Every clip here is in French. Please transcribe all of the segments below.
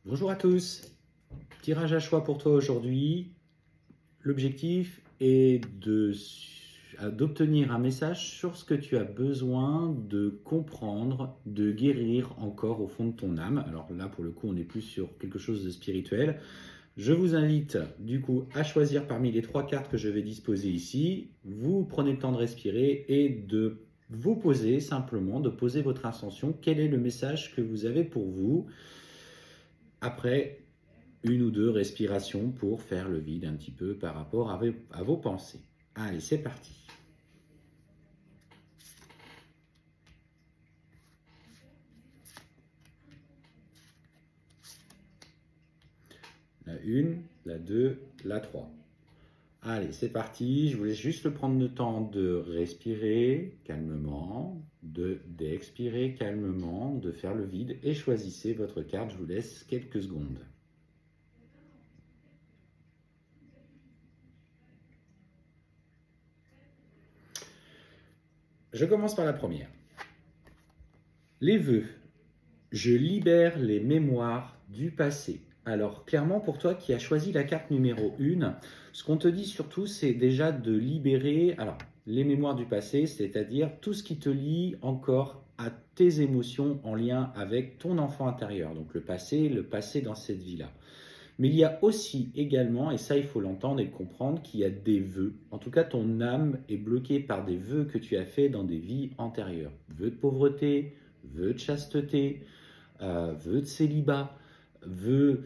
Bonjour à tous, tirage à choix pour toi aujourd'hui. L'objectif est d'obtenir un message sur ce que tu as besoin de comprendre, de guérir encore au fond de ton âme. Alors là, pour le coup, on est plus sur quelque chose de spirituel. Je vous invite du coup à choisir parmi les 3 cartes que je vais disposer ici. Vous prenez le temps de respirer et de vous poser simplement, de poser votre intention. Quel est le message que vous avez pour vous après une ou deux respirations pour faire le vide un petit peu par rapport à vos pensées. Allez, c'est parti. La 1, la 2, la 3. Allez, c'est parti. Je voulais juste prendre le temps de respirer calmement, d'expirer calmement, de faire le vide et choisissez votre carte. Je vous laisse quelques secondes. Je commence par la première. Les vœux. Je libère les mémoires du passé. Alors clairement pour toi qui as choisi la carte numéro 1, ce qu'on te dit surtout c'est déjà de libérer les mémoires du passé, c'est-à-dire tout ce qui te lie encore à tes émotions en lien avec ton enfant intérieur, donc le passé dans cette vie-là. Mais il y a aussi également, et ça il faut l'entendre et le comprendre, qu'il y a des vœux. En tout cas, ton âme est bloquée par des vœux que tu as faits dans des vies antérieures. Vœux de pauvreté, vœux de chasteté, vœux de célibat, vœux,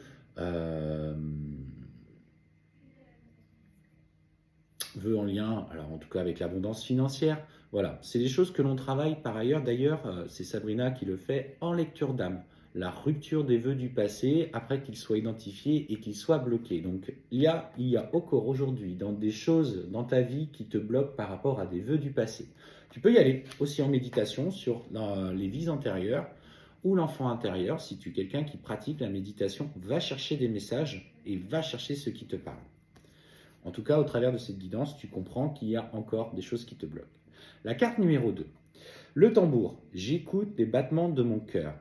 vœux en lien, alors en tout cas avec l'abondance financière. Voilà, c'est des choses que l'on travaille par ailleurs. D'ailleurs, c'est Sabrina qui le fait en lecture d'âme. La rupture des vœux du passé après qu'ils soient identifiés et qu'ils soient bloqués. Donc il y a encore aujourd'hui dans des choses dans ta vie qui te bloquent par rapport à des vœux du passé. Tu peux y aller aussi en méditation sur les vies antérieures ou l'enfant intérieur. Si tu es quelqu'un qui pratique la méditation, va chercher des messages et va chercher ce qui te parle. En tout cas, au travers de cette guidance, tu comprends qu'il y a encore des choses qui te bloquent. La carte numéro 2. Le tambour. J'écoute les battements de mon cœur.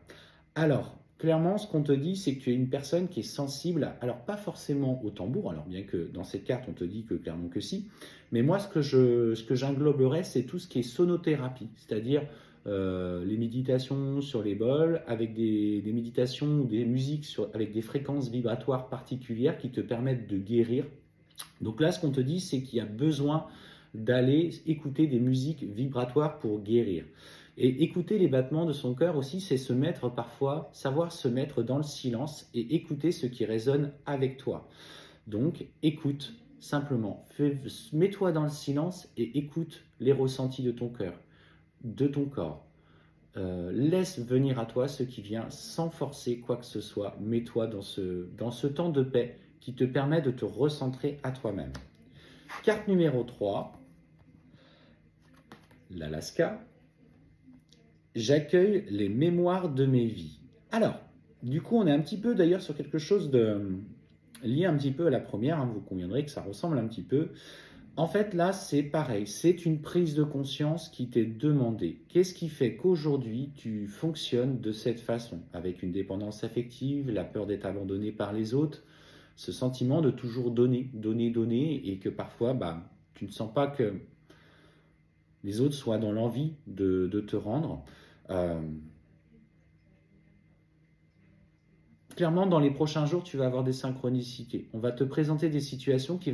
Alors, clairement, ce qu'on te dit, c'est que tu es une personne qui est sensible, alors pas forcément au tambour, alors bien que dans cette carte, on te dit que clairement que si, mais moi, ce que j'engloberais, c'est tout ce qui est sonothérapie, c'est-à-dire les méditations sur les bols, avec des méditations ou des musiques avec des fréquences vibratoires particulières qui te permettent de guérir. Donc là, ce qu'on te dit, c'est qu'il y a besoin d'aller écouter des musiques vibratoires pour guérir. Et écouter les battements de son cœur aussi, c'est se mettre parfois, savoir se mettre dans le silence et écouter ce qui résonne avec toi. Donc, écoute simplement. Mets-toi dans le silence et écoute les ressentis de ton cœur, de ton corps. Laisse venir à toi ce qui vient sans forcer quoi que ce soit. Mets-toi dans ce temps de paix qui te permet de te recentrer à toi-même. Carte numéro 3, l'Alaska. J'accueille les mémoires de mes vies. Alors, du coup, on est un petit peu d'ailleurs sur quelque chose de lié un petit peu à la première. Vous conviendrez que ça ressemble un petit peu. En fait, là, c'est pareil. C'est une prise de conscience qui t'est demandée. Qu'est-ce qui fait qu'aujourd'hui, tu fonctionnes de cette façon, avec une dépendance affective, la peur d'être abandonné par les autres, ce sentiment de toujours donner, donner, donner, et que parfois, tu ne sens pas que les autres soient dans l'envie de te rendre. Clairement, dans les prochains jours, tu vas avoir des synchronicités. On va te présenter des situations qui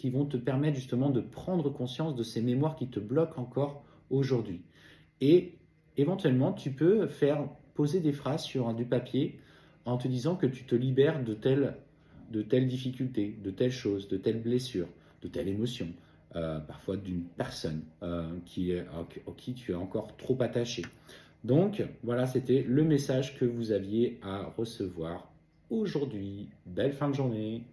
vont te permettre justement de prendre conscience de ces mémoires qui te bloquent encore aujourd'hui. Et éventuellement, tu peux faire poser des phrases sur du papier en te disant que tu te libères de telle difficulté, de telle chose, de telle blessure, de telle émotion, parfois d'une personne à qui tu es encore trop attaché. Donc, voilà, c'était le message que vous aviez à recevoir aujourd'hui. Belle fin de journée.